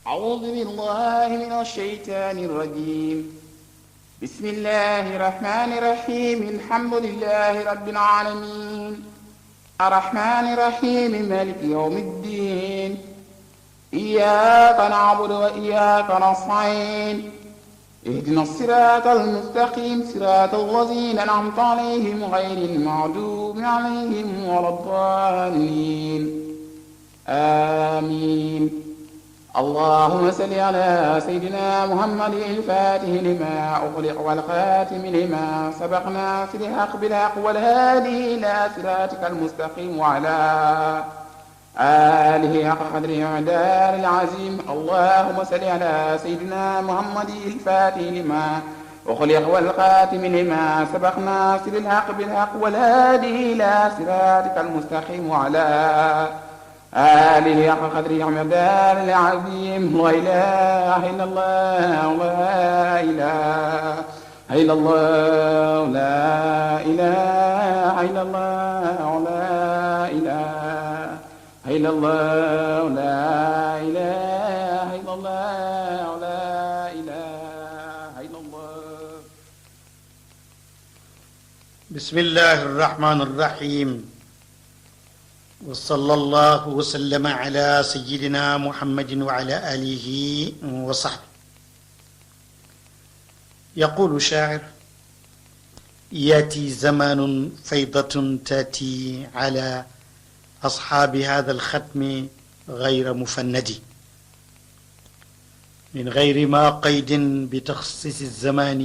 أعوذ بالله من الشيطان الرجيم. بسم الله الرحمن الرحيم. الحمد لله رب العالمين الرحمن الرحيم مالك يوم الدين. إياك نعبد وإياك نستعين. اهدنا الصراط المستقيم صراط الذين أنعمت عليهم غير المغضوب عليهم ولا الضالين. آمين. اللهم صل على سيدنا محمد الفاتح لما أغلق والخاتم لما سبق ناصر الحق بالحق والهادي إلى صراطك المستقيم وعلى آله حق قدره ومقداره العظيم. اللهم صل على سيدنا محمد الفاتح لما أغلق والخاتم لما سبق ناصر الحق بالحق والهادي إلى صراطك المستقيم وعلى آله حق قدره ومقداره العظيم. لا إله إلا الله لا إله إلا الله لا إله إلا الله لا إله إلا الله لا إله إلا الله لا إله إلا الله. بسم الله الرحمن الرحيم. وصلى الله وسلم على سيدنا محمد وعلى آله وصحبه. يقول الشاعر: ياتي زمان فيضة تاتي على أصحاب هذا الختم غير مفند، من غير ما قيد بتخصيص الزمان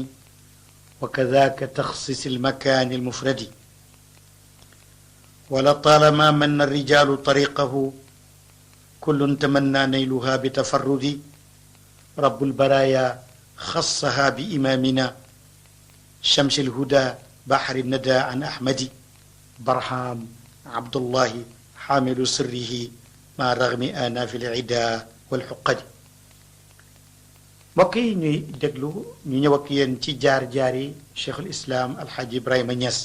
وكذاك تخصيص المكان المفرد. ولطالما من الرجال طريقه كل تمنى نيلها بتفرد. رب البرايا خصها بإمامنا شمس الهدى بحر الندى عن أحمد. برهام عبد الله حامل سره مع رغم آناف العدا والحقد. mbokk yi ñuy déglu ñu ñëw ak yéen ci jaar-jaari cheikhul islam alxaaji Ibrahima Niass.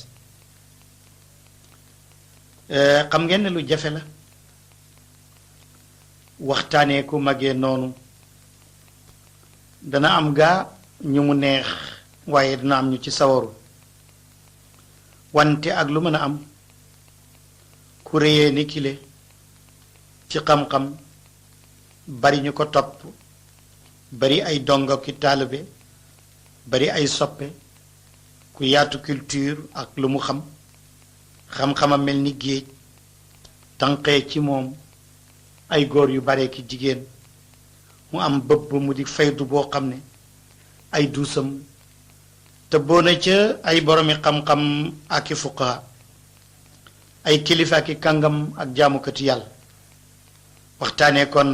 xam ngeen ne lu jafe la waxtaanee ku magee noonu. dana am gaa ñu mu neex waaye dana am ñu ci sawaru, wante ak lu mën a am ku réyee ni kile ci xam-xam, bari ñu ko topp, bari ay dongo ki taalibe, bari ay soppe, ku yaatu culture ak lu mu xam, xam-xama mel ni géej tànqee ci moom ay góor yu bare ki jigéen. mu am bëbb mu di faydu boo xam ne ay duusam te boona ca ay boromi xam-xam ak i fuqaha, ay kilifa ak i kàngam ak jaamukati yàlla. waxtaanee kon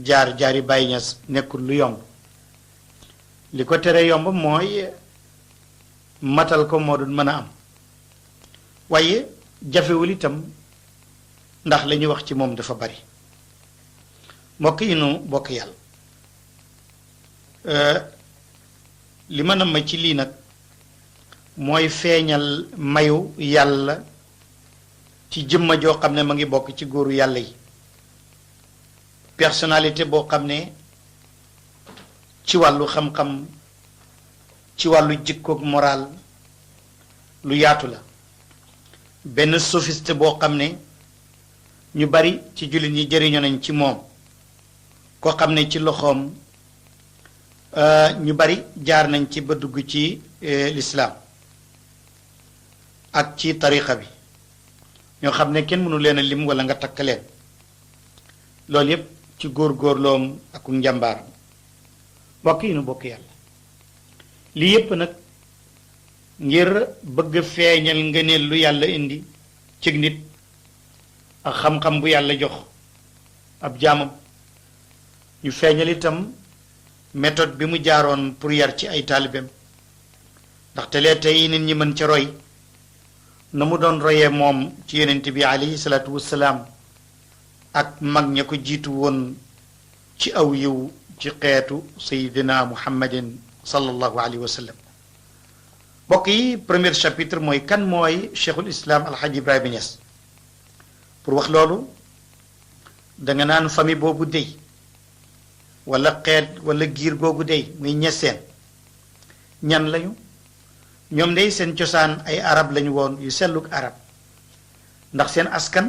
jaar-jaari Baay Ñas nekkul lu yomb. li ko tere yomb mooy matal ko moo dul mën a am, waaye jafewul itam ndax la ñuy wax ci moom dafa bari. mbokk yi nu bokk yàlla, li ma namm ci lii nag mooy feeñal mayu yàlla ci jëmma joo xam ne ma ngi bokk ci góoru yàlla yi. personnalité boo xam ne ci wàllu xam-xam, ci wàllu jikkoog moral lu yaatu la. benn sophiste boo xam ne ñu bari ci jullit ñi jëriñoo nañ ci moom, koo xam ne ci loxoom ñu bari jaar nañ ci ba dugg ci lislaam ak ci tariqa bi, ñoo xam ne kenn mënu leen a lim wala nga takk leen. loolu yépp ci góor-góorloom ak njàmbaar. mbokk yi nu bokk yàlla, lii yépp nag ngir bëgg feeñal ngëneel lu yàlla indi cig nit ak xam-xam bu yàlla jox ab jaamam. ñu feeñal itam méthode bi mu jaaroon pour yar ci ay taalibeem, ndaxte lee tey nit ñi mën ca roy na mu doon royee moom ci yonent bi alayhi salaatu wassalaam ak mag ña ko jiitu woon ci aw yiw ci xeetu sayidina muhammadin sallallahu alayhi wa sallam. mbokk yi, premier chapitre mooy kan mooy cheikhul islam alxaaji Ibrahima Niass. pour wax loolu da nga naan famille boobu dey wala xeet wala giir googu dey muy ñeseen ñan lañu ñoom day seen cosaan ay arab lañu woon yu selluk arab ndax seen askan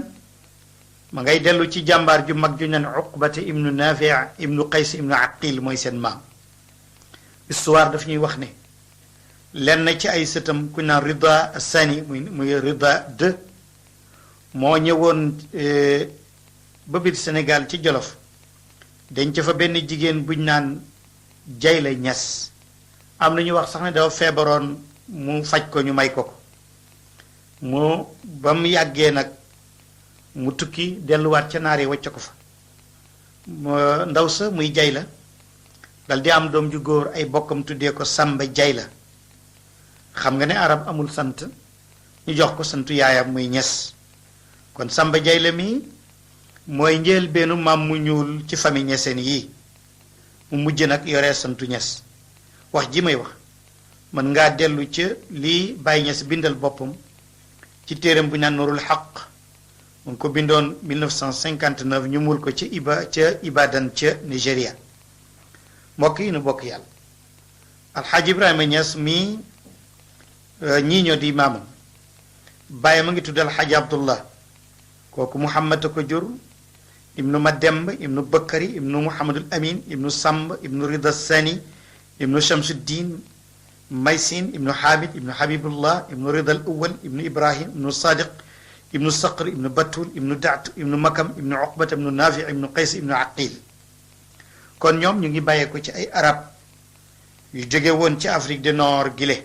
ma ngay dellu ci jàmbaar ju mag ju ñan Uqbata ibnu Nafi' ibnu Qays ibnu Aqil mooy seen maam histoire daf ñuy wax ne lenn ci ay sëtam ku naan Rida Sani muy Rida II moo ñëwoon ba biir Sénégal ci Jolof denc fa benn jigéen buñ naan Jayla Ñas am na ñu wax sax ne dafa feebaroon mu faj ko ñu may ko mu ba mu yàggee nag mu tukki delluwaat ca naar yi wacc ko fa ndaw sa muy Jayla dal di am doom ju góor ay bokkam tuddee ko Samba Jayla xam nga ne arab amul sant ñu jox ko santu yaayam muy Ñas kon Samba Jayla mi mooy njël benn maam mu ñuul ci famille ñeseen yii mu mujj nag yore santu Ñas wax ji may wax mën ngaa dellu ca lii Baye Ñas bindal boppam ci téeram bu ñu naan Nuurul Xaq mu ko bindoon 1959 ñu muul ko ca Ibadan ca Nigéria mbokk yi nu bokk yàlla Alxaaji Ibrahima Ñas mii ñii ñoo di maamam Baye ma ngi tudd Alxaaji Abdullah kooku Muhammad a ko jur ibnu Mademb ibnu Bakari ibnu Muhammadul Amin ibnu Samb ibnu Rida Sani ibnu Shamsuddin Maysin ibnu Hamid ibnu Habibullah ibnu Rida al Awal ibnu Ibrahim ibnu Sadiq ibnu Saqr ibnu Batul ibnu Daat ibnu Makam ibnu Uqbata ibnu Nafi ibnu Qays ibnu Aqil kon ñoom ñu ngi bàyyee ko ci ay arab yu jóge woon ci Afrique du Nord gile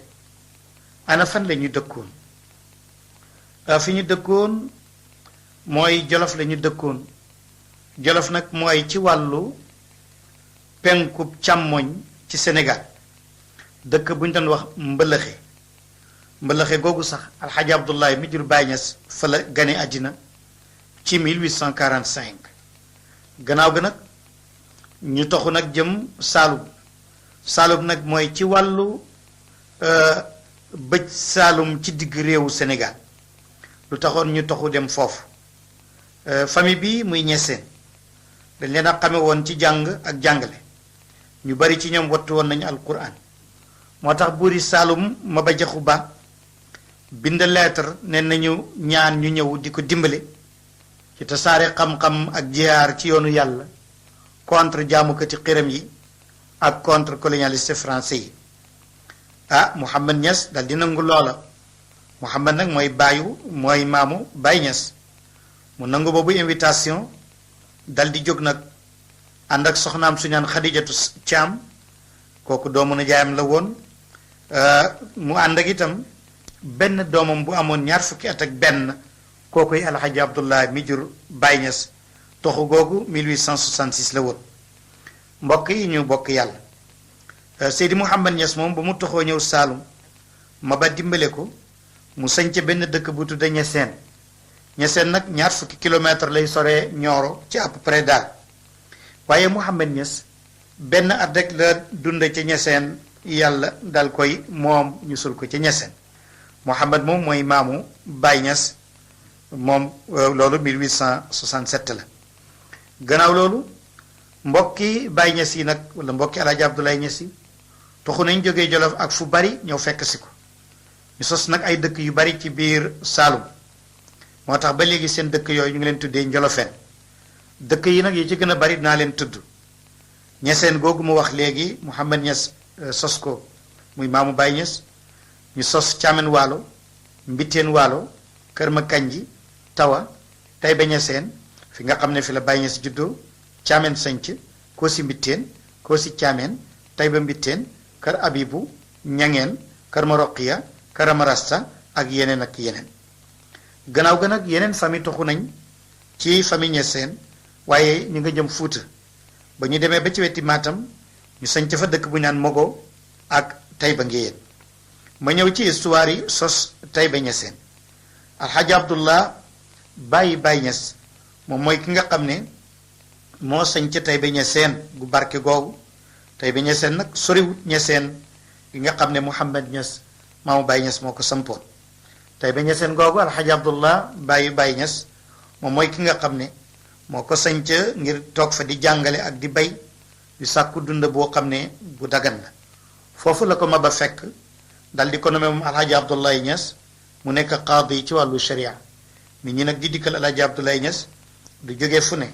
ana fan la ñu dëkkoon fi ñu dëkkoon mooy Jolof la ñu dëkkoon Jolof nag mooy ci wàllu penkub càmmoñ ci Sénégal dëkk bu ñu doon wax mbëlëxe googu sax Alxaaji Abdullahi mi jur Baay Ñas fa la gane àddina ci 1845 gannaaw ga nag ñu toxu nag jëm Saalum nag mooy ci wàllu bëj Saalum ci digg réewu Sénégal lu taxoon ñu toxu dem foofu famille bi muy ñeseen dañ leen a xame woon ci jàng ak jàngale ñu bari ci ñoom wattu woon nañu alquran moo tax buuri Saalum Maba Jaxu Ba bind lettre ne nañu ñaan ñu ñëw di ko dimbale ci tasaare xam-xam ak jihaar ci yoonu yàlla contre jaamukati xiram yi ak contre colonialiste français yi Mouhamad Niass dal di nangu loola Mouhamad nag mooy maamu Baye Niass mu nangu boobu invitation dal di jóg nag ànd ak soxnaam su ñaan Xadijatu Caam kooku doomu na jaayam la woon mu ànd ak itam benn doomam bu amoon ñaar fukki at ak benn kookuy Alxaji Abdullah mi jur Baye Niass toxu googu 1866 la woon mbokk yi ñu bokk yàlla Seydi Mouhamad Niass moom ba mu toxoo ñëw Saalum Maba dimbale ko mu sañc benn dëkk bu tudda Ñaseen nag ñaar fukki kilomètre lay soree Nioro ci à peu près daal waaye Mouhamad Niass benn at rek la dund ca Ñaseen yàlla dal koy moom ñu sul ko ca Ñaseen Mouhamad moom mooy maamu Baye Niass moom loolu 1867 la gannaaw loolu mbokki Baye Niass yi nag wala mbokki Alaaji Abdoulaye Niass yi toxu nañ jógee Jolof ak fu bari ñëw fekk si ko ñu sos nag ay dëkk yu bari ci biir Saalum moo tax ba léegi seen dëkk yooyu ñu ngi leen tuddee Njolofeen dëkk yi nag yi ci gën a bari dinaa leen tudd Ñaseen googu mu wax léegi Mouhamad Niass sos ko muy maamu Baye Niass ñu sos Caamen Waalo Mbiteen Waalo Kër Makanji Tawa Tayba Ñaseen fi nga xam ne fi la Baye Niass juddoo Caamen Sanc Koosi Mbiteen Koosi Caamen Tayba Mbiteen Kër Abibu Ñangeen Kër Maroqiya Kër Amarasta ak yeneen ak yeneen gannaaw ga nag yeneen famille toxu nañ ci famille Ñaseen waaye ñu nga jëm Fuuta ba ñu demee ba ci wetti Matam ñu sañ fa dëkk bu ñu naan Mogo ak Tayba Ngéyeen ma ñëw ci histoire yi sos Tayba Ñaseen Alxaaji Abdullah Baye Niass moom mooy ki nga xam ne moo sañ ca Tayba Ñaseen gu barke googu Tayba Ñaseen nag soriwut Ñaseen gi nga xam ne Mouhamad Niass maamu Baye Niass moo ko sampoon Tayba Ñaseen googu Alxaaji Abdullah Baye Niass moom mooy ki nga xam ne moo ko sañc ngir toog fa di jàngale ak di bay di sàkku dund boo xam ne bu dagan la foofu la ko Maba fekk dal di ko nommé moom alhaji Abdoulaye Niass mu nekk qaadi ci wàllu sharia nit ñi nag di dikkal alhaji Abdoulaye Niass du jógee fu ne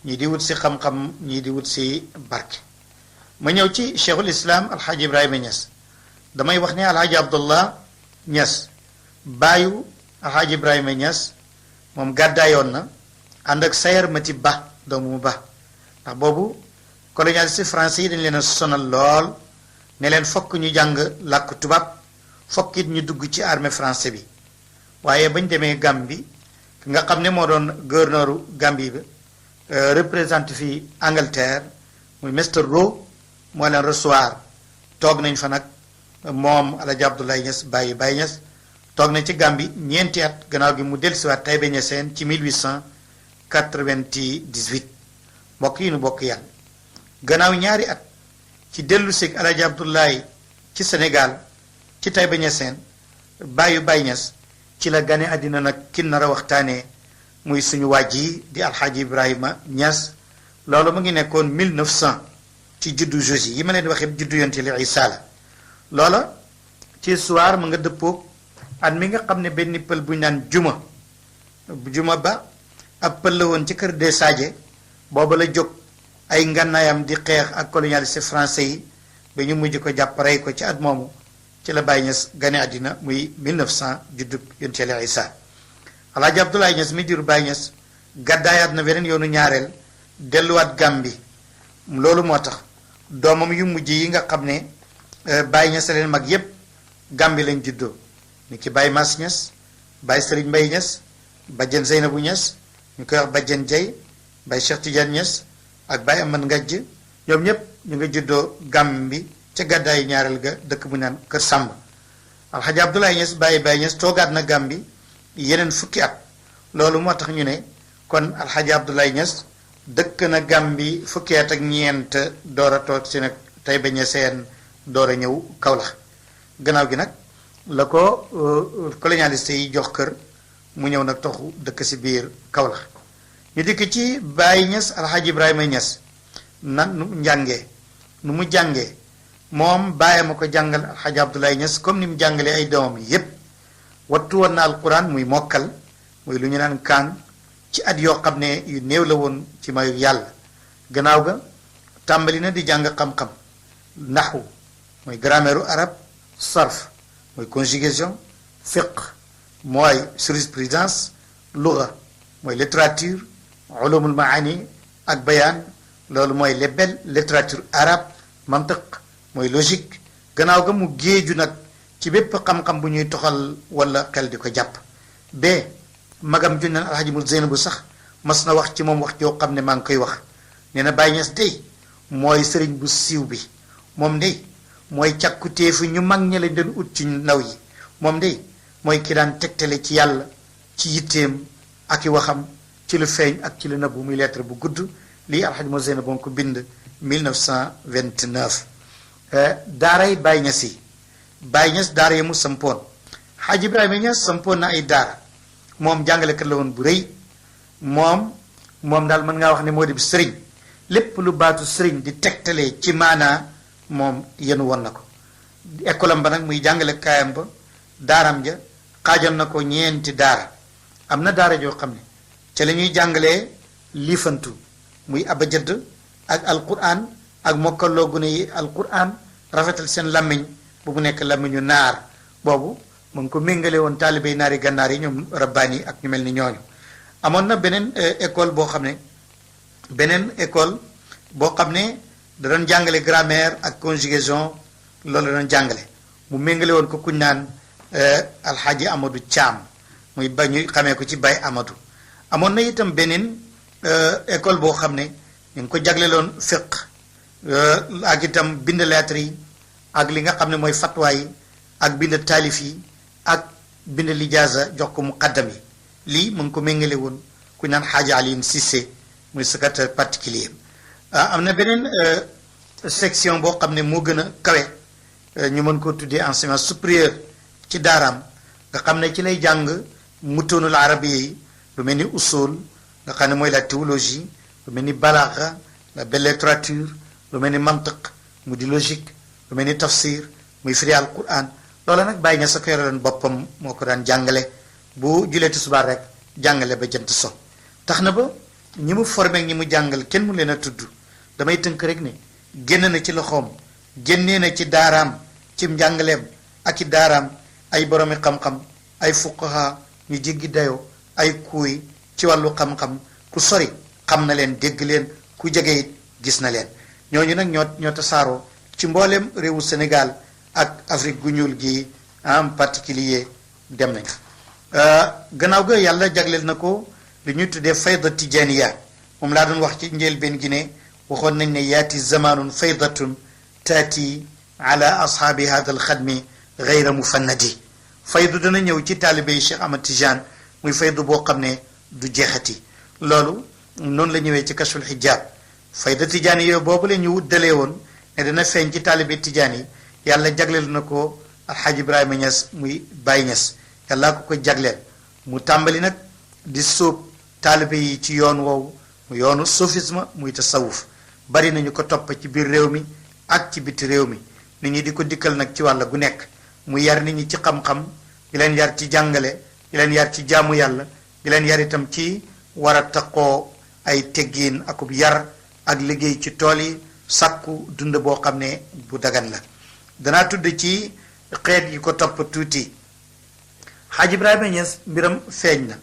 ñii di wut si xam-xam ñii di wut si barke ma ñëw ci cheikhul islam alhaji Ibrahima Niass damay wax ne alhaji Abdullah Niass baayu alhaji Ibrahima Niass moom gàddaayoon na ànd ak Sayer Mati Ba doomu Ba ndax boobu colonialiste français yi dañ leen a sonal lool ne leen fokk ñu jàng làkk tubaab fokk it ñu dugg ci armée français bi waaye bañ demee Gambie nga xam ne moo doon gouverneuru Gambie bi représenté fi Angleterre muy Mr Rowe moo leen recevoir toog nañ fa nag moom Alhaji Abdoulaye Niass Baye Niass toog nañ ci Gambie ñeenti at gannaaw gi mu dellusiwaat Taïba Niassène ci 1898 mbokk yi nu bokk yàlla gannaaw ñaari at ci dellu si Alhaji Abdoulaye ci Sénégal ci Taïba Niassène Baye Niass ci la gane àddina nag kin nar a waxtaanee muy suñu waaj yi di Alhaji Ibrahima Niass loolu mu ngi nekkoon 1900 ci juddu Josi yi ma leen waxee juddu yonte li Isa la loola ci soir mu nga dëppoog at mi nga xam ne benn pël bu ñu naan juma ba ab pël la woon ci kër des Sadie booba la jóg ay ngànnaayam di xeex ak colonialiste français yi ba ñu mujj ko jàpp rey ko ci at moomu ci la Baye Niass gane àddina muy 1900 juddu yonte li Isa Alhaji Abdoulaye Niass mi jur Baye Niass gàddaayaat na beneen yoonu ñaareel delluwaat Gàmbi loolu moo tax doomam yu mujj yi nga xam ne Baye Niass leen mag yépp Gàmbi lañ juddoo ni ki Baye Mass Niass Baye Serigne Mbaye Niass Badiane Zeynabou Niass ñu koy wax Badiane Diaye Baye Cheikh Tidiane Niass ak Baye Amad Ngajj ñoom ñépp ñu nga juddoo Gàmbi ca gàddaayu ñaareel ga dëkk bu naan Kër Sàmb Alhaji Abdoulaye Niass Baye Niass toogaat na Gàmbi yeneen fukki at loolu moo tax ñu ne kon Alhaji Abdoulaye Niass dëkk na Gàmbi fukki at ak ñeent door a toog si nag Taïba Niassène door a ñëw Kaolack gannaaw gi nag la ko colonialiste yi jox kër mu ñëw nag toxu dëkk si biir Kaolack ñu dikk ci Baye Niass Alhaji Ibrahima Niass nan nu njàngee nu mu jàngee moom Baye ma ko jàngal Alhaji Abdoulaye Niass comme ni mu jàngalee ay doomam yépp wattu woon na alquran muy mokkal muy lu ñu naan kaan ci at yoo xam ne yu néew la woon ci mayu yàlla gannaaw ga tàmbali na di jàng xam-xam naxwu mooy grammaire arab sarf mooy conjugation fiqh mooy jurisprudence lugha mooy littérature ulumul maani ak bayaan loolu mooy lebel littérature arabe mantiq mooy logique gannaaw ga mu géeju nag ci bépp xam-xam bu ñuy toxal wala xel di ko jàpp bee magam ju naan Alhaji mu Zeynabu sax mas na wax ci moom wax joo xam ne maa ngi koy wax nee na Baye Niass dey mooy sëriñ bu siiw bi moom dey mooy càkkutéefu ñu mag ña lañ doon ut ci ndaw yi moom dey mooy ki daan tegtale ci yàlla ci yitteem ak i waxam ci lu feeñ ak ci lu nëbbu muy lettre bu gudd lii Alhaji mu Zeynabu ko bind 1929 daaray Baye Niass yi Baye Niass daara yi mu sampoon Haji Ibrahima Niass sampoon na ay daara moom jàngalekat la woon bu rëy moom daal mën ngaa wax ne moo di sëriñ lépp lu baatu sëriñ di tegtalee ci maanaa moom yenu woon na ko école am ba nag muy jàngale kaayam ba daaram ja xaajal na ko ñeenti daara am na daara joo xam ne ca la ñuy jàngalee liifantu muy abajad ak alquran ak mokkaloo gune yi alquran rafetal seen làmmiñ bu mu nekk làmmiñu naar boobu mu ngi ko méngale woon taalibey naari gànnaar yi ñoom rabbaani ak ñu mel ni ñooñu amoon na beneen école boo xam ne da doon jàngale grammaire ak conjugaison loolu la doon jàngale mu méngale woon ko kuñ naan alxaaji Amadou Thiam muy ba ñu xamee ko ci Baye Amadou amoon na itam beneen école boo xam ne ñu ngi ko jagleloon fiqh ak itam bind lettre yi ak li nga xam ne mooy fatwa yi ak bind taalif yi ak bind lijaasa jox ko muqaddam yi lii mu ngi ko méngale woon ku naan xaaji Alioune Cissé muy secrétaire particulier am na beneen section boo xam ne moo gën a kawe ñu mën koo tuddee enseignement supérieur ci daaraam nga xam ne ci lay jàng mutoonul arabiya yi lu mel ni usul nga xam ne mooy la théologie lu mel ni balaaxa la belle littérature lu mel ni mantiq mu di logique lu mel ni tafsir muy firi alquran loola nag bàyyi ña sa ko yore leen boppam moo ko daan jàngale bu julee tisbaar rek jàngale ba jant so tax na ba ñi mu formé ñi mu jàngal kenn mu leen a tudd damay tënk rek ne génn na ci loxoom génnee na ci daaraam ci njàngaleem ak i daaraam ay boromi xam-xam ay fuqaha ñu jéggi dayoo ay kuuy ci wàllu xam-xam ku sori xam na leen dégg leen ku jege it gis na leen ñooñu nag ñoo tasaaroo ci mbooleem réewu Sénégal ak Afrique gu ñuul gi en particulier dem nañ gannaaw ga yàlla jagleel na ko li ñuy tuddee fayda tijaniya moom laa doon wax ci njëlbeen gi ne waxoon nañ ne yaati zamanun faydatun taati ala ashaabi hada alxadmi gayra mufannadi faydu dana ñëw ci taalibe yi Cheikh Ahmad Tijaan muy faydu boo xam ne du jeexati loolu noonu la ñëwee ci kashful xijaab fayda tijaan yooyu boobu la ñu wuddalee woon ne dana feeñ ci taalibe tijaan yi yàlla jagleel na ko alxaaj Ibrahima Ñas muy Baay Ñas yàllaa ko ko jagleel mu tàmbali nag di sóob taalibe yi ci yoon woowu mu yoonu sufisme muy tasawuf bari nañu ko topp ci biir réew mi ak ci biti réew mi nit ñi di ko dikkal nag ci wàll gu nekk mu yar nit ñi ci xam-xam di leen yar ci jàngale di leen yar ci jaamu yàlla di leen yar itam ci war a taqoo ay teggiin akub yar ak liggéey ci tool yi sàkku dund boo xam ne bu dagan la danaa tudd ci xeet yi ko topp tuuti Xaaj Ibrahima Ñas mbiram feeñ na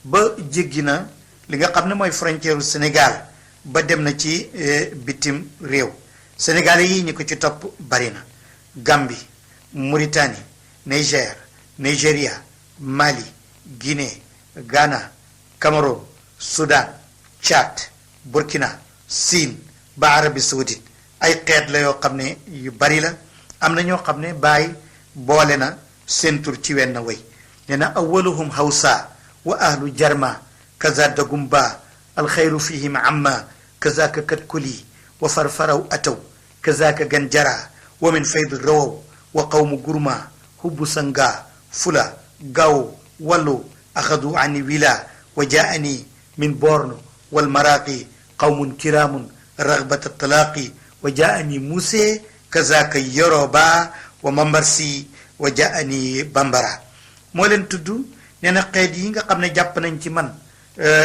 ba jéggi na li nga xam ne mooy frontière u Sénégal ba dem na ci bitim réew Sénégal yi ñi ko ci topp bari na Gambie Mauritanie Niger Nigeria Mali Guinée Ghana Cameroun Soudan Tchad Burkina Siin ba Arabie Saoudite ay xeet la yoo xam ne yu bari la am na ñoo xam ne Baay boole na seen tur ci wenn way nee na awaluhum hawsa wa ahlu jarma kaza dagumba alxayru fihim amma kazaka katkuli wa farfaraw ataw kazaka ganjara wa min fayd rawaw wa qawmu gurma hubbu sanga fula gaw wallu axadu ani wila wa jaani min borno walmaraqi qawmun kiramun ragbata talaaqi wa jaani muse kazaka yoroba wa mambarsi wa jaani bambara moo leen tudd nee na xeet yi nga xam ne jàpp nañ ci man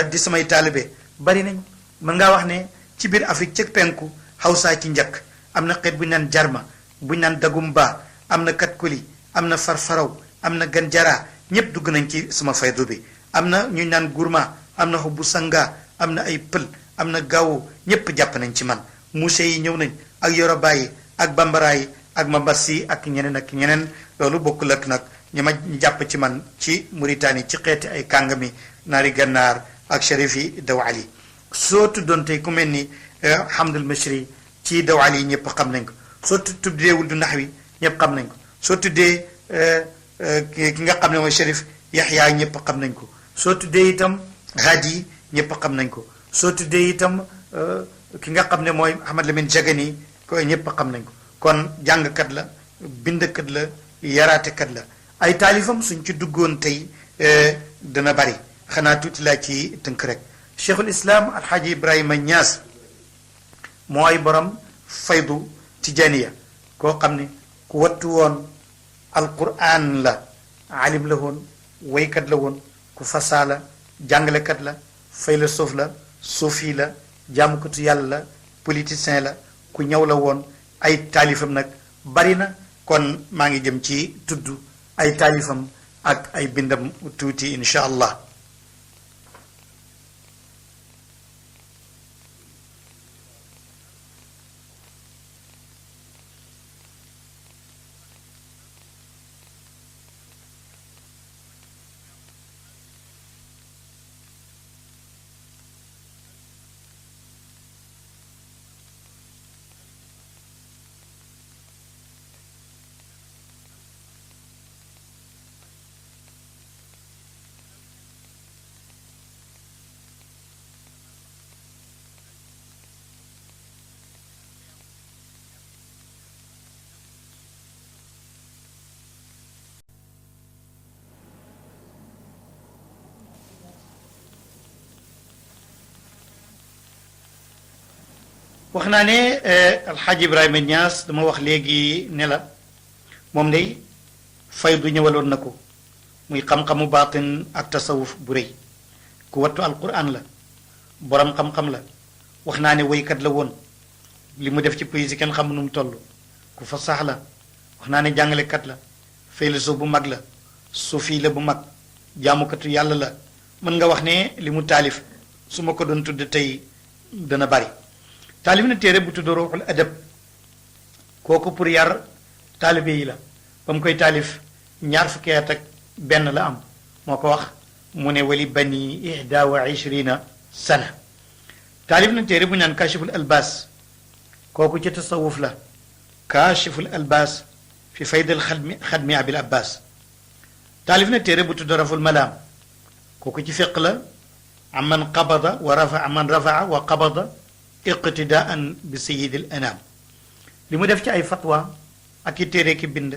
di samay taalibe bari nañ mën ngaa wax ne ci biir Afrique ca penku Hausa ci njëkk am na xeet bu ñu naan jarma bu ñu naan dagumba am na katkuli am na farfaraw am na ganjara ñëpp dugg nañ ci sama faydu bi am na ñu naan gurma am na xubbu sanga am na ay pël am na gaawu ñëpp jàpp nañ ci man muuse yi ñëw nañ ak yoroba yi ak bambara yi ak mambas yi ak ñeneen loolu bokkul ak nag ñi ma jàpp ci man ci Mauritanie ci xeeti ay kàngami naari gànnaar ak sharif yi daw ali soo tuddoon tey ku mel ni Hamdul Mashri ci daw ali ñëpp xam nañ ko soo tuddee Wuldu Naxwi ñëpp xam nañ ko soo tuddee ki nga xam ne mooy sharif Yaxya ñëpp xam nañ ko soo tuddee itam Hadi ñëpp xam nañ ko soo tuddee itam ki nga xam ne mooy Ahmad Lamin Jagani ko ñëpp xam nañ ko kon jàngkat la bindkat la yaraatekat la ay taalifam suñ ci duggoon tey dana bari xanaa tuuti laa ci tënk rek cheikhul islam alxaaji Ibrahima Ñas mooy borom faydu tijaniya koo xam ne ku wattu woon alquran la alim la woon waykat la woon ku fasaa la jàngalekat la philosophe la suufi la jaamukatu yàlla la politicien la ku ñëw la woon ay taalifam nag bari na kon maa ngi jëm ci tudd ay taalifam ak ay bindam tuuti insha allah wax naa ne alxaaji Ibrahima Niass dama wax léegi ne la moom day faydu ñëwaloon na ko muy xam-xamu baatin ak tasawuf bu rëy ku wattu alquran la borom xam-xam la wax naa ne woykat la woon li mu def ci poésie kenn xam nu mu toll ku fasax la wax naa ne jàngalekat la philosophe bu mag la sufi la bu mag jaamukatu yàlla la mën nga wax ne li mu taalif su ma ko doon tudd tey dana bari taalif na téere bu tudd ruuxul adab kooku pour yar taalibe yi la ba mu koy taalif ñaar fukki at ak benn la am moo ko wax mu ne wali bani ihda wa ishrina sana taalif na téere bu ñaan kashiful albas kooku ci tasawuf la kashiful albas fi faydal xadmi abil abbas taalif na téere bu tudd raful malaam kooku ci fiq la aman qabada wa rafaa man rafaa wa qabada iqtidaan bi sayidil anam li mu def ci ay fatwa ak i téere ki bind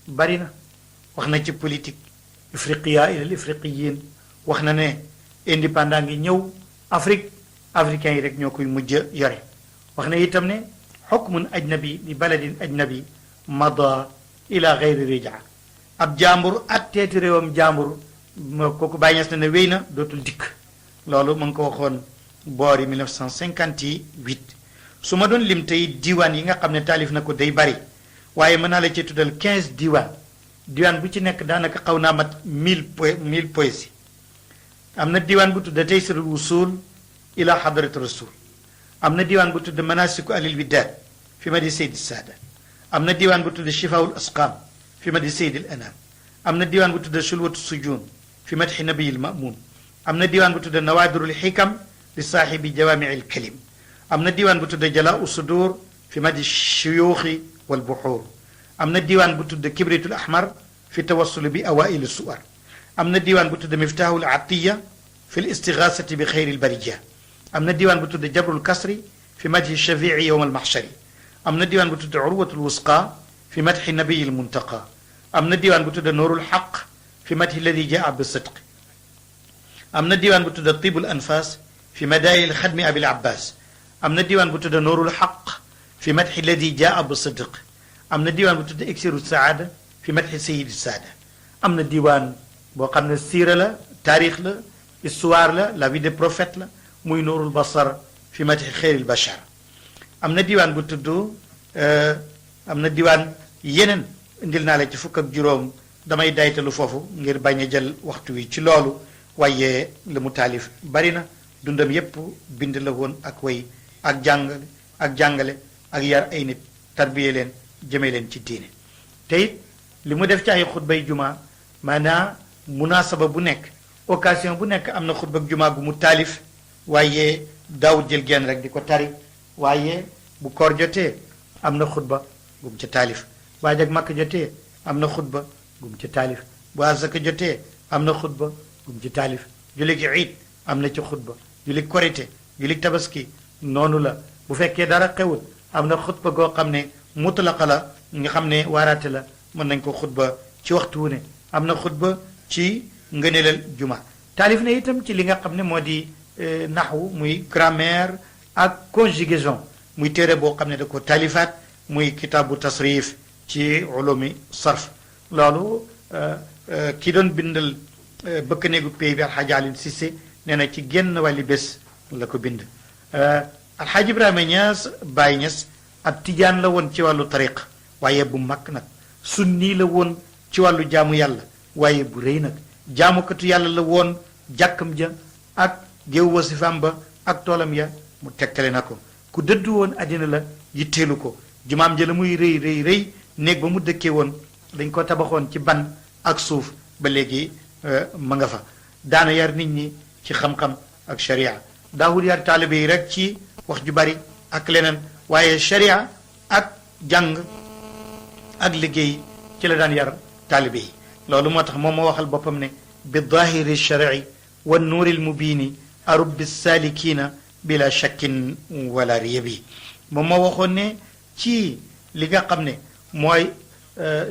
bari na wax na ci politique ifriqiya ilal ifriqiyin wax na ne indépendant ngi ñëw Afrique africains yi rek ñoo koy mujj yore wax na itam ne xukmun ajnabi li baladin ajnabi mada ila gayri rijaa ab jàmbur ak teeti réewam jàmbur kooku bàyyi ñes na ne wéy na dootul dikk loolu mu ngi ko waxoon boori 1958 su ma doon lim tey diiwaan yi nga xam ne taalif na ko day bari waaye mën naa la ci tuddal 15 diiwaan bu ci nekk daanaka xaw naa mat 1000 poésie am na diiwaan bu tudd taysirul wusul ila xadrati rasul am na diiwaan bu tudd manasiku alil widaad fi ma di seydi saada am na diiwaan bu tudd shifaul asqam fi ma di seydi al anam am na diiwaan bu tudd sulwatu sujun fi madxi nabiyil mamun am na diiwaan bu tudd nawaadirul xikam li saaxibi jawaamiil kalim am na diiwaan bu tudd jalaau sudur fi madi shuyuuxi wal buxuur am na diiwaan bu tudd kibritul ahmar fi tawassuli bi awaili suwar am na diiwaan bu tudd miftaahul atiya fi l istigaasati bi xeyri lbarija am na diiwaan bu tudd jabrul kasri fi madhi shafii yowm almaxshari am na diiwaan bu tudd urwatul wusqa fi madhi nabiyi lmuntaqa am na diiwaan bu tudd nuurul xaq fi madhi alladi jaa bi sidq am na diiwaan bu tudd tibul anfas fi madaayil xadmi abil abbas am na diiwaan bu tudd nuurul xaq fi madxi alladi jaa bi sidq am na diiwaan bu tudd iksiru saada fi madxi sayidi saada am na diiwaan boo xam ne siira la taarix la histoire la vie des prophètes la muy nuurul basar fi madxi xeyril bachar am na diiwaan bu tudd am na diiwaan yeneen indil naa la ci fukk ak juróom damay daytalu foofu ngir bañ a jël waxtu wi ci loolu waaye la mu taalif bari na dundam yépp bind la woon ak way ak jàngale ak yar ay nit tarbiye leen jëmee leen ci diine te it li mu def ci ay xutbay juma maanaa munaasaba bu nekk occasion bu nekk am na xutba juma gu mu taalif waaye daawut jël genn rek di ko tari waaye bu koor jotee am na xutba gu mu ca taalif waaye ak makk jotee am na xutba gu mu ca taalif bu asaka jotee am na xutba gu mu ci taalif julli gi iid am na ci xutba julli korite julli tabaski noonu la bu fekkee dara xewut am na xutba goo xam ne mutlaqa la nga xam ne waaraate la mën nañ ko xutba ci waxtu wu ne am na xutba ci ngëneelal juma taalif na itam ci li nga xam ne moo di naxwu muy grammaire ak conjugaison muy téere boo xam ne da ko taalifaat muy kitaabu tasrif ci ulumi sarf loolu ki doon bindal bëkk néegu pays bi alxaaji Alioune Cissé nee na ci génn wàlli bés la ko bind alxaaji Ibrahima Niass Baye Niass ab tijaan la woon ci wàllu tariq waaye bu mag nag sunni la woon ci wàllu jaamu yàlla waaye bu rëy nag jaamukatu yàlla la woon jàkkam ja ak géew wasifaam ba ak toolam ya mu tegtale na ko ku dëddu woon àddina la yitteelu ko jumaam ja la muy rëy néeg ba mu dëkkee woon dañ ko tabaxoon ci ban ak suuf ba léegi ma nga fa daana yar nit ñi ci xam-xam ak sharia daawul yar taalibe yi rek ci wax ju bari ak leneen waaye sharia ak jàng ak liggéey ci la daan yar taalibe yi loolu moo tax moom moo waxal boppam ne bi daahiri sharci wa nuuri lmubiini arubbi saalikiina bila shakkin wala riyabi moom moo waxoon ne ci li nga xam ne mooy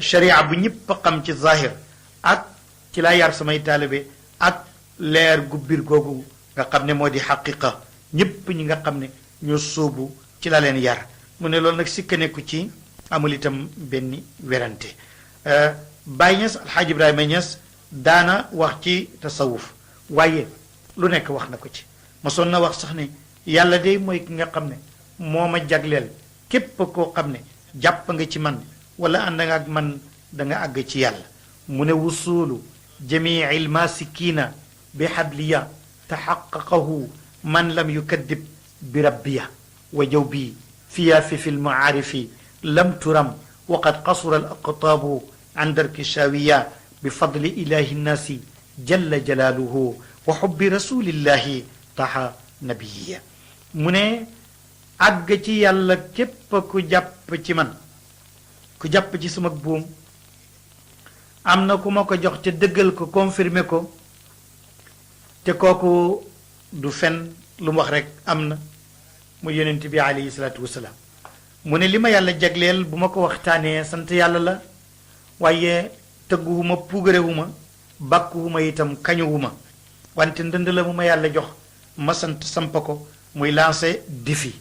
sharia bu ñëpp a xam ci zahir ak ci laa yar samay taalibe ak leer gu biir googu nga xam ne moo di xaqiqa ñëpp ñi nga xam ne ñoo sóobu ci la leen yar mu ne loolu nag sikka nekku ci amul itam benn werante Baye Niass Alxaaj Ibrahima Niass daana wax ci tasawuf waaye lu nekk wax na ko ci mosoon na wax sax ne yàlla de mooy ki nga xam ne moo ma jagleel képp koo xam ne jàpp nga ci man wala ànd nga ak man da nga àgg ci yàlla mu ne wusulu jamii almasikina bi xabliya taxaqaqahu man lam yukaddib bi rabbiya wa jaw bii fiya fi lmaarifi lam turam waqad qasura al aqtaabu an darki shawiya bi fadli ilahi nnaasi jalla jalaaluhu wa xubbi rasulillahi taxa nabiyiya mu ne àgg ci yàlla képp ku jàpp ci man ku jàpp ci sama buum am na ku ma ko jox te dëggal ko confirmer ko te kooku du fen lu mu wax rek am na mu yonent bi alayhi salaatu wasalaam mu ne li ma yàlla jagleel bu ma ko waxtaanee sant yàlla la waaye tëgguwuma puugarewuma bàkkuwuma itam kañuwuma wante ndënd la mu ma yàlla jox ma sant samp ko muy lancé défi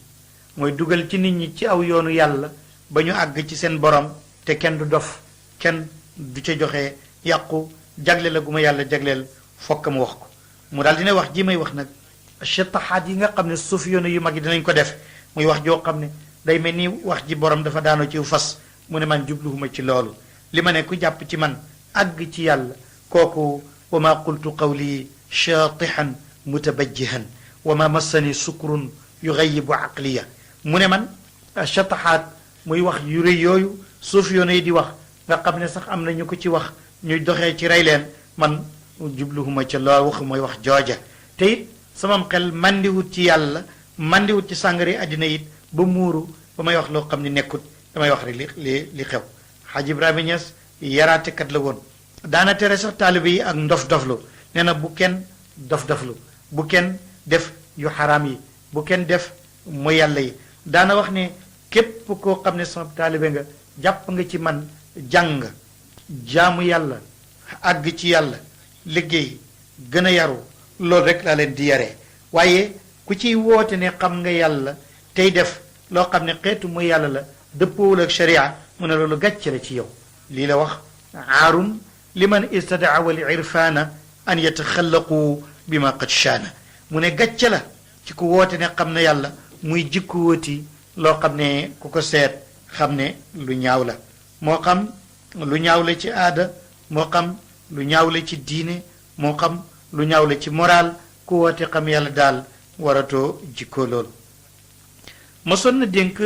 mooy dugal ci nit ñi ci aw yoonu yàlla ba ñu àgg ci seen borom te kenn du dof kenn du ca joxe yàqu jagle la gu ma yàlla jagleel fokk mu wax ko mu daal dina wax ji may wax nag chetaxaat yi nga xam ne suuf yoonu yu mag yi dinañ ko def muy wax joo xam ne day mel ni wax ji borom dafa daanoo ci fas mu ne man jubluwuma ci loolu li ma ne ku jàpp ci man àgg ci yàlla kooku wa ma qultu qawli shaatihan mutabajjihan wa ma massani sukrun yugayibu aqliya mu ne man chataxaat muy wax yu rëy yooyu suuf yoonu yi di wax nga xam ne sax am na ñu ko ci wax ñuy doxee ci rey leen man jubluwuma ca loolu wax mooy wax jooja te it samam xel mandiwut ci yàlla mandiwut ci sàngari àddina it ba muuru ba may wax loo xam ne nekkut damay wax rek li xew Xaaj Ibrahima Niass yaraatekat la woon daana tere sax taalibe yi ak ndof-doflu nee na bu kenn dof-doflu bu kenn def yu xaraam yi bu kenn def mooy yàlla yi daana wax ne képp koo xam ne sama taalibe nga jàpp nga ci man jàng jaamu yàlla àgg ci yàlla liggéey gën a yaru loolu rek laa leen di yaree waaye ku ciy woote ne xam nga yàlla tey def loo xam ne xeetu mooy yàlla la dëppoowul ak sharia mu ne loolu gàcce la ci yow lii la wax aarun liman istadaawa li irfaana an yataxallaqu bi ma qad shaana mu ne gàcce la ci ku woote ne xam na yàlla muy jikku wóoti loo xam ne ku ko seet xam ne lu ñaaw la moo xam lu ñaaw la ci aada moo xam lu ñaaw la ci diine moo xam lu ñaaw la ci moral ku woote xam yàlla daal waratoo jikkoo loolu mosoon na dénk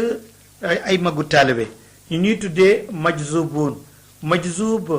ay magu taalibe ñu ñuy tuddee majzuboon majzub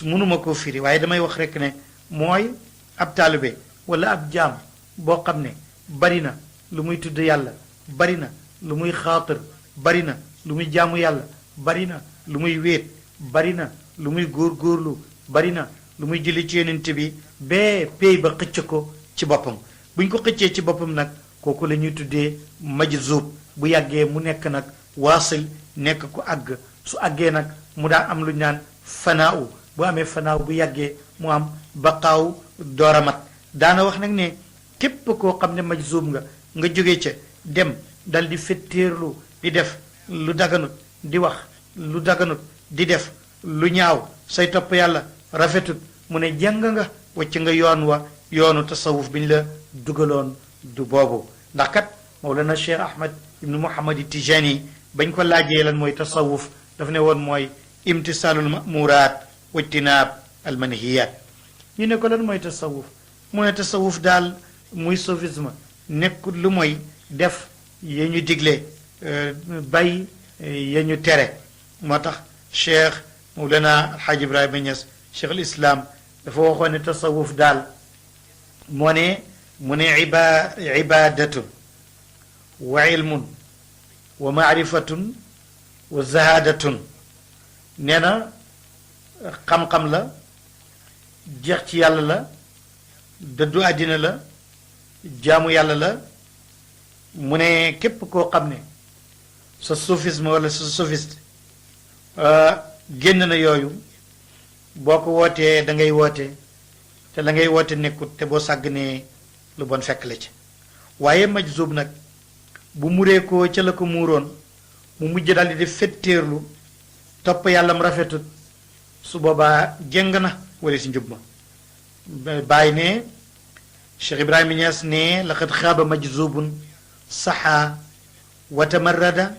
mënuma koo firi waaye damay wax rekk ne mooy ab taalibe wala ab jaam boo xam ne bari na lu muy tudd yàlla bari na lu muy xaatir bari na lu muy jaamu yàlla bari na lu muy wéet bari na lu muy góorgóorlu bari na lu muy jëli ci yonent bi bee pay ba xëcc ko ci boppam buñ ko xëccee ci boppam nag kooku la ñuy tuddee majzub bu yàggee mu nekk nag waasil nekk ku àgg su àggee nag mu daa am lu ñu naan fanaaw bu amee fanaaw bu yàggee mu am baqaaw dooramat daana wax nag ne képp koo xam ne majzub nga jóge ca dem dal di fettéerlu di def lu daganut di wax lu daganut di def lu ñaaw say topp yàlla rafetut mu ne jàng nga wacc nga yoon wa yoonu tasawuf bi ñu la dugaloon du boobu ndax kat Mawlana Cheikh Ahmad ibnu Muhammad Tijani bañ ko laajee lan mooy tasawuf daf ne woon mooy imtisaalul mamuraat wajtinaab almanhiyaat ñu ne ko lan mooy tasawuf mu ne tasawuf daal muy sophisme nekkul lu mooy def ya ñu digle bàyyi ya ñu tere moo tax Cheikh Mawlana Alxaaj Ibrahima Niass Cheikh al Islam dafa waxoon ne tasawuf daal mu ne ibadatun wa ilmun wa maarifatun wa zahadatun nee na xam-xam la jeex ci yàlla la dëddu àddina la jaamu yàlla la mu ne képp koo xam ne sa soufisme wala sa sophiste génn na yooyu boo ko wootee da ngay woote te la ngay woote nekkut te boo sàggnee lu bon fekk la ci waaye majzub nag bu muree ko ca la ko muuroon mu mujj daal di def fetteerlu topp yàllam rafetut su boobaa jëng na wala si njub ma bàyyi ne Cheikh Ibrahima Niass ne laqad xaaba majzubun saxa wa tamarrada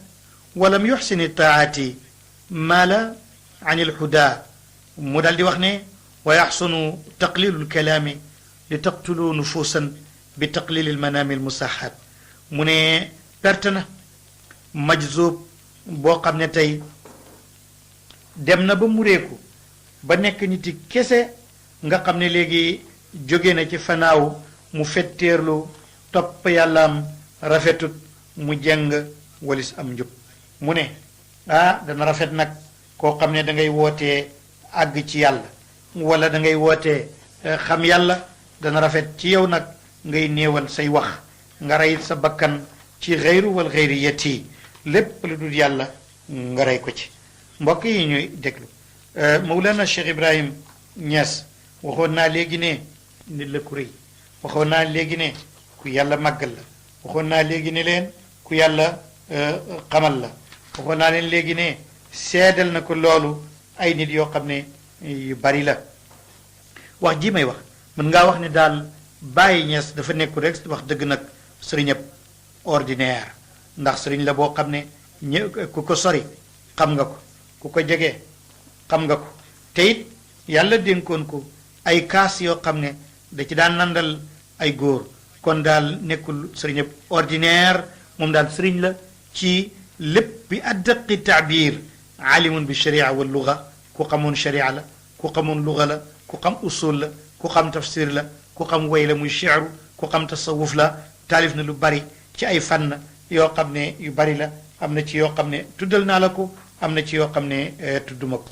walam yuxsini taati maala an ilhuda mu daal di wax ne wa yaxsunu taqlilu lkalaami li taqtulu nufuusan bi taqlili lmanaami lmusaxat mu ne perte na majzub boo xam ne tey dem na ba mureeku ba nekk niti kese nga xam ne léegi jóge na ci fanaaw mu fetteerlu topp yàllaam rafetut mu jeng walis am njub mu ne dana rafet nag koo xam ne da ngay wootee àgg ci yàlla wala da ngay wootee xam yàlla dana rafet ci yow nag ngay néewal say wax nga rey sa bakkan ci xeyru wal xeyriyati lépp lu dul yàlla nga rey ko ci mbokk yi ñuy déglu Mawlana Cheikh Ibrahim Niass waxoon naa léegi ne nit la ku rëy waxoon naa léegi ne ku yàlla màggal la waxoon naa léegi ne leen ku yàlla xamal la waxoon naa leen léegi ne seedal na ko loolu ay nit yoo xam ne yu bari la wax ji may wax mën ngaa wax ne daal Baye Niass dafa nekku rek wax dëgg nag sëriñ ab ordinaire ndax sëriñ la boo xam ne ku ko sori xam nga ko ku ko jege xam nga ko te it yàlla dénkoon ko ay kaas yoo xam ne da ci daan nandal ay góor kon daal nekkul sëriñ ab ordinaire moom daal sëriñ la ci lépp bi addaqi taabir alimun bi sharia wal luga ku xamoon sharia la ku xamoon luga la ku xam usul la ku xam tafsir la ku xam way la muy cheru ku xam tasawuf la taalif na lu bari ci ay fànn yoo xam ne yu bari la am na ci yoo xam ne tuddal naa la ko am na ci yoo xam ne tudduma ko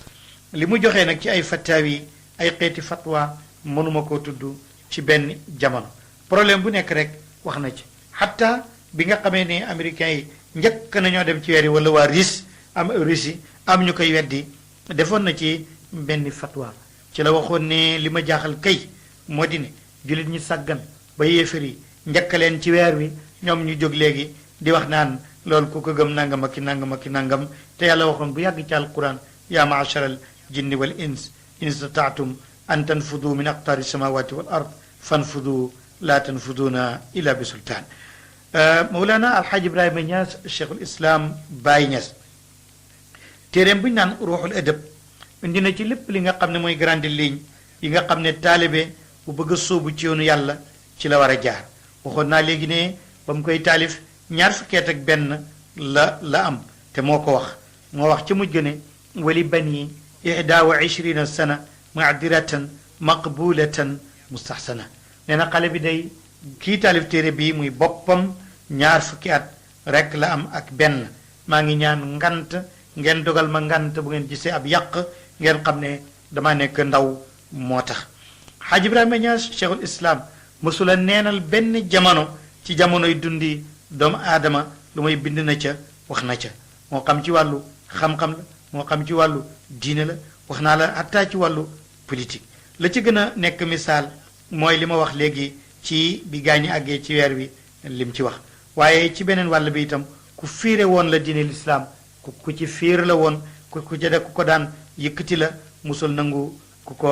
li mu joxee nag ci ay fataawi ay xeeti fatwa mënuma koo tudd ci benn jamono problème bu nekk rek wax na ci xatta bi nga xamee ne américains yi njëkk nañoo dem ci weer yi wala waa Russie am ñu koy weddi defoon na ci benn fatwa ci la waxoon ne li ma jaaxal kay moo di ne jullit ñi sàggan ba yéefar yi njëkk leen ci weer wi ñoom ñu jóg léegi di wax naan loolu ku ko gëm nangam ak ki nangam ak ki nangam te yàlla waxoon bu yàgg ci alquran yaa maachara al jinni wal ins in istataatum an tanfudu min aqtaari samawati wal ard fanfudu la tanfuduna illa bi sultaan Mawlana Alxaaj Ibrahima Niass Cheikhul Islam Baye Niass téeréem bu ñu naan ruuxul adab indi na ci lépp li nga xam ne mooy grande ligne yi nga xam ne taalibe bu bëgg a sóobu ci yoonu yàlla ci la war a jaar waxoon naa léegi ne ba mu koy taalif ñaar fukkeet ak benn la am te moo ko wax ci mujj ne wali bani ihda wa ishrina sana maadiratan maqbulatan mustahsana nee na xale bi day kii taalif téere bii muy boppam ñaar fukki at rek la am ak benn maa ngi ñaan ngant ngeen dogal ma ngant bu ngeen gisee ab yàq ngeen xam ne dama nekk ndaw moo tax Xaaj Ibrahima Niass Cheikhul Islam mësula neenal benn jamono ci jamonoy dundi doomu aadama lu may bind na ca wax na ca moo xam ci wàllu xam-xam la moo xam ci wàllu diine la wax naa la hatta ci wàllu politique la ci gën a nekk misaal mooy li ma wax léegi ci bi gaañi àggee ci weer wi lim ci wax waaye ci beneen wàll bi itam ku fiire woon la diine lislaam ku ci fiir la woon ku ko daan yëkkati la musul nangu ku ko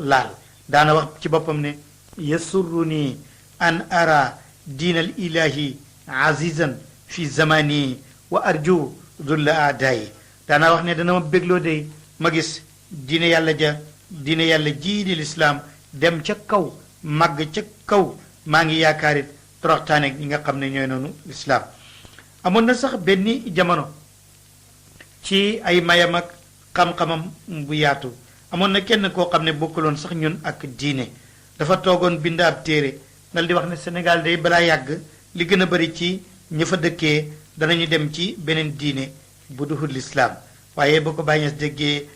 laal daana wax ci boppam ne yasurruni an ara diin al ilahi azizan fi zamani wa arju dulla aadaayi daana wax ne dana ma bégloo de ma gis diine yàlla jii di lislaam dem ca kaw màgg ca kaw maa ngi yaakaarit toroxtaane ñi nga xam ne ñooy noonu lislaam amoon na sax benn jamono ci ay mayam ak xam-xamam bu yaatu amoon na kenn koo xam ne bokkuloon sax ñun ak diine dafa toogoon bind ab téere dal di wax ne Sénégal day balaa yàgg li gën a bari ci ña fa dëkkee danañu dem ci beneen diine bu duhul lislaam waaye boo ko bàyyi déggee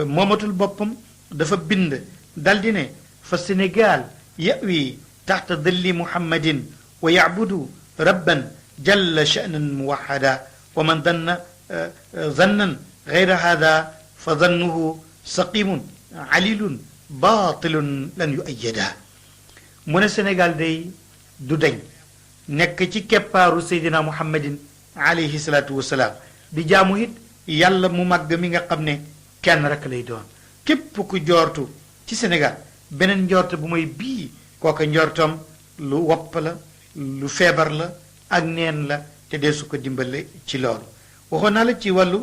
moomatul boppam dafa bind dal di ne fa Sénégal yawi taxta dilli muhammadin wa yacbudu rabban jalla sha'nan muwaxada wa man danna zannan gayra hada fa dannuhu saqimun alilun batilun lan yu ayyada mu ne Sénégal day du dañ nekk ci keppaaru seydina muhammadin alayhi salaatu wasalaam di jaamu it yàlla mu màgg mi nga xam ne kenn rek lay doon képp ku joortu ci Sénégal beneen njort bu mooy bii kooka njortam lu wopp la lu feebar la ak neen la te dee su ko dimbale ci loolu waxoon naa la ci wàllu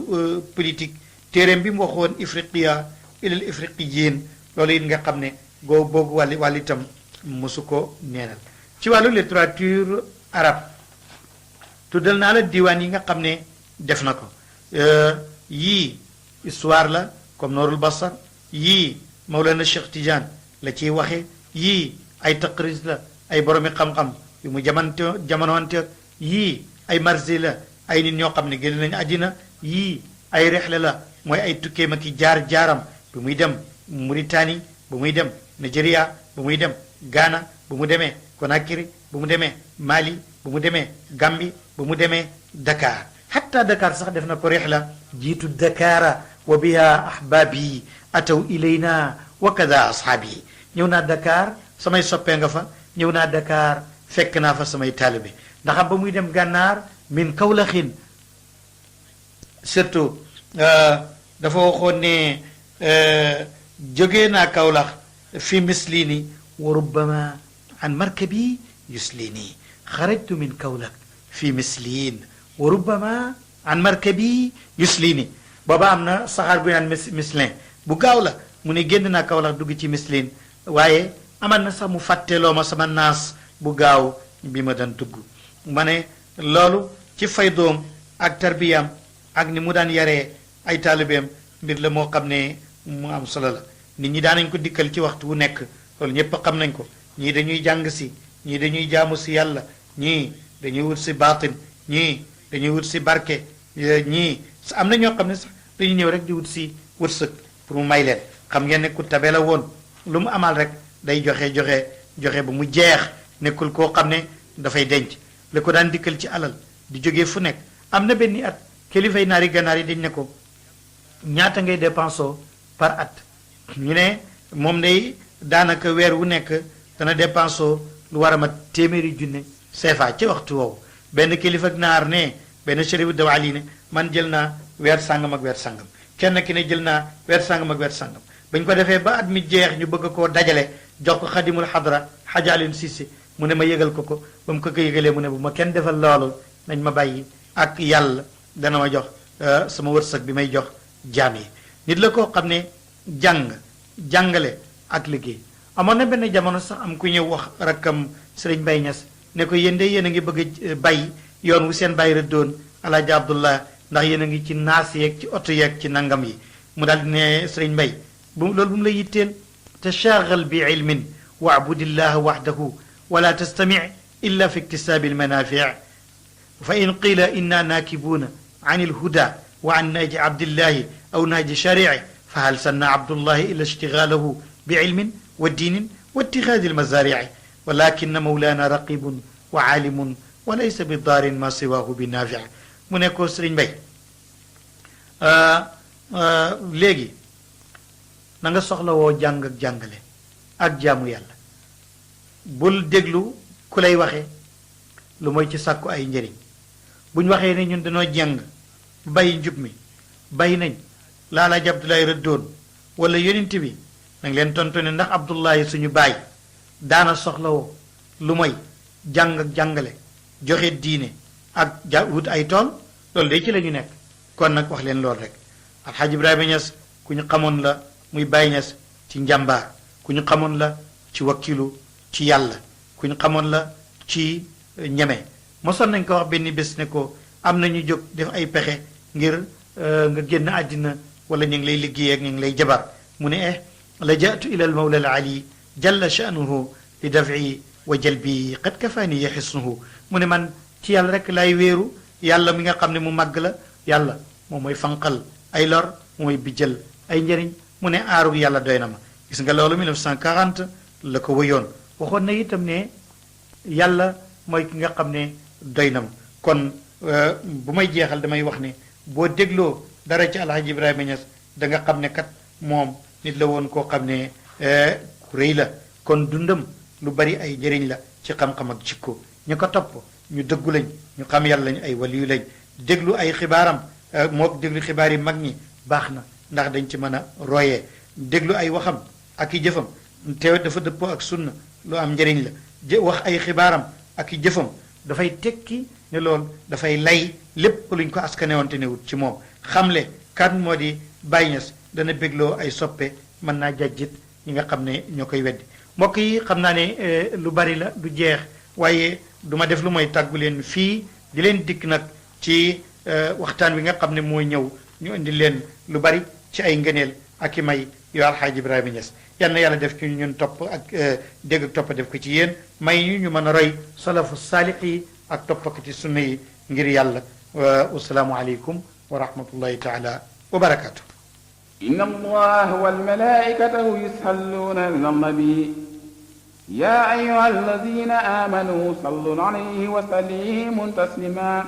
politique téeréem bi mu waxoon ifriqiya ilal ifriqiyin loolu it nga xam ne boobu wàll itam mosu ko neenal ci wàllu littérature arabe tuddal naa la diwaan yi nga xam ne def na ko yii histoire la comme Noorul Basar yii Mawlana Cheikh Tidiane la ciy waxe yii ay taqris la ay boromi xam-xam yu mu jamonoonte yii ay marsi la ay nit ñoo xam ne génn nañu àddina yii ay rexle la mooy ay tukkeem ak i jaar-jaaram bu muy dem Mauritanie bu muy dem Nigeria bu muy dem Ghana bu mu demee Conakry bu mu demee Mali bu mu demee Gambie bu mu demee Dakar hatta Dakar sax def na ko rexla jiitu Dakara wa biha ahbaabi ataw ilayna wa kada ashaabi ñëw naa Dakar samay soppee nga fa ñëw naa Dakar fekk naa fa samay taalibe ndax ba muy dem gànnaar min Kawlaxin surtout dafa waxoon ne jógee naa Kawlax fi mislini wa rubbama an markabi yuslini xarajtu min Kawlax fi mislin wa rubbama an markabi yuslini booba am na saxaar bu naan mislin bu gaaw la mu ne génn naa Kawlax dugg ci mislin waaye aman na sax mu fàtteeloo ma sama naas bu gaaw bi ma daan dugg ma ne loolu ci faydoom ak tarbiyam ak ni mu daan yaree ay taalibeem mbir la moo xam ne mu am solo la nit ñi daanañ ko dikkal ci waxtu wu nekk loolu ñépp xam nañ ko ñii dañuy jàng si ñii dañuy jaamu si yàlla ñii dañuy wut si baatin ñii dañuy wut si barke ñii am na ñoo xam ne sax dañuy ñëw rek di wut si wërsëg pour mu may leen xam ngeen ne ku tabe la woon lu mu amal rek day joxe ba mu jeex nekkul koo xam ne dafay denc li ko daan dikkal ci alal di jógee fu nekk am na benn at kilifay naari gànnaar yi dañ ne ko ñaata ngay dépensoo par at ñu ne moom day daanaka weer wu nekk dana dépensoo lu war a mat téeméeri junne CFA ci waxtu woowu benn kilifa naar ne benn chérif dawali ne man jël naa weer sàngam ak weer sàngam kenn ki ne jël naa weer sàngam ak weer sàngam bañ ko defee ba at mi jeex ñu bëgg koo dajale jox ko xadimul xadra xajaalin Sise mu ne ma yëgal ko ba mu ko yëgalee mu ne bu ma kenn defal loolu nañ ma bàyyi ak yàlla dana ma jox sama wërsëg bi may jox jaam yi nit la koo xam ne jàngale ak liggéey amoon na benn jamono sax am ku ñëw wax rakkam sëriñ Bay Ñas ne ko yéen de yéen a ngi bëgg a bay yoon wu seen bàyyi rëddoon alaaji Abdullah ndax yéen a ngi ci naas yeeg ci oto yeeg ci nangam yi mu daal di ne sëriñ Bay loolu bu mu la yitteel tashaagal bi ilmin waabudillah waxdahu wala tastamic illa fi iktisaabi almanaafic fa in qila inna naakibuuna an ilhuda wa an naaji abdillahi aw naaji sharici fa hal sanna abdullahi illa ishtigaalahu bi ilmin wa diinin wa itixaadi almazaarici walakin mawlaana raqibun wa aalimun wa laysa bi daarin ma siwaahu bi naafic mu ne ko sëriñ Bay léegi na nga soxla woo jàng ak jàngale ak jaamu yàlla bul déglu ku lay waxe lu mooy ci sàkku ay njëriñ bu ñu waxee ne ñun dañoo jàng bàyyi njub mi bàyyi nañ laalaaji Abdoulaye rëddoon wala yonent bi nanga leen tontu ne ndax Abdullahi suñu baay daana soxla woo lu mooy jàng ak jàngale joxe diine ak wut ay tool loolu day ci la ñu nekk kon nag wax leen loolu rek Alxaaji Ibrahima Ñas ku ñu xamoon la muy Baay Ñas ci njàmbaar ku ñu xamoon la ci wakkilu ci yàlla ku ñu xamoon la ci ñeme mosoon nañ ko wax benn bés ne ko am na ñu jóg def ay pexe ngir nga génn àddina wala ñu ngi lay liggéey ak ñu ngi lay jabar mu ne la jaatu ila al mawla al ali jalla sha'nuhu li daf'i wa jalbi qad kafaani yaxisnuhu mu ne man ci yàlla rek lay wéeru yàlla mi nga xam ne mu màgg la yàlla moom mooy fanqal ay lor mooy bijjal ay njëriñ mu ne aaru yàlla doy na ma gis nga loolu 1940 la ko wëyoon waxoon na itam ne yàlla mooy ki nga xam ne doy na ma kon bu may jeexal damay wax ne boo dégloo dara ci Alhaji Ibrahima Niass da nga xam ne kat moom nit la woon koo xam ne ku rëy la kon dundam lu bari ay njëriñ la ci xam-xam ak jikko ñu ko topp ñu dëggu lañ ñu xam yàlla lañ ay waliyu lañ déglu ay xibaaram mook déglu xibaar yi mag ñi baax na ndax dañ ci mën a royee déglu ay waxam ak i jëfam te dafa dëppoo ak sunna lu am njëriñ la wax ay xibaaram ak i jëfam dafay tekki ne loolu dafay lay lépp luñ ko askanewante ne wut ci moom xamle kan moo di Baay Ñas dana bégloo ay soppe mën naa jajjit ñi nga xam ne ñoo koy weddi mbokk yi xam naa ne lu bari la du jeex waaye duma def lu mooy tàggu leen fii di leen dikk nag ci waxtaan wi nga xam ne mooy ñëw ñu indi leen lu bari ci ay ngëneel ak i may yow Alxaaji Ibrahima Ñas yal na yàlla def ci ñun topp ak dégg ak topp def ko ci yéen may ñu mën a roy salafu saalix yi ak topp ko ci sunna yi ngir yàlla wasalaamu aleykum wa rahmatullahi taala wa barakaatu. inna allaha wal malaikatahu yusalluna ala nabi ya ayyuha alladhina amanu sallu alayhi wa sallimu taslima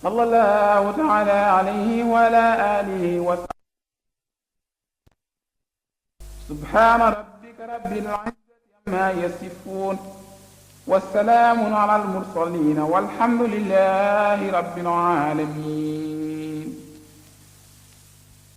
sallallahu ta'ala alayhi wa ala alihi wa subhana rabbika rabbil izzati amma yasifun والسلام على المرسلين والحمد لله رب العالمين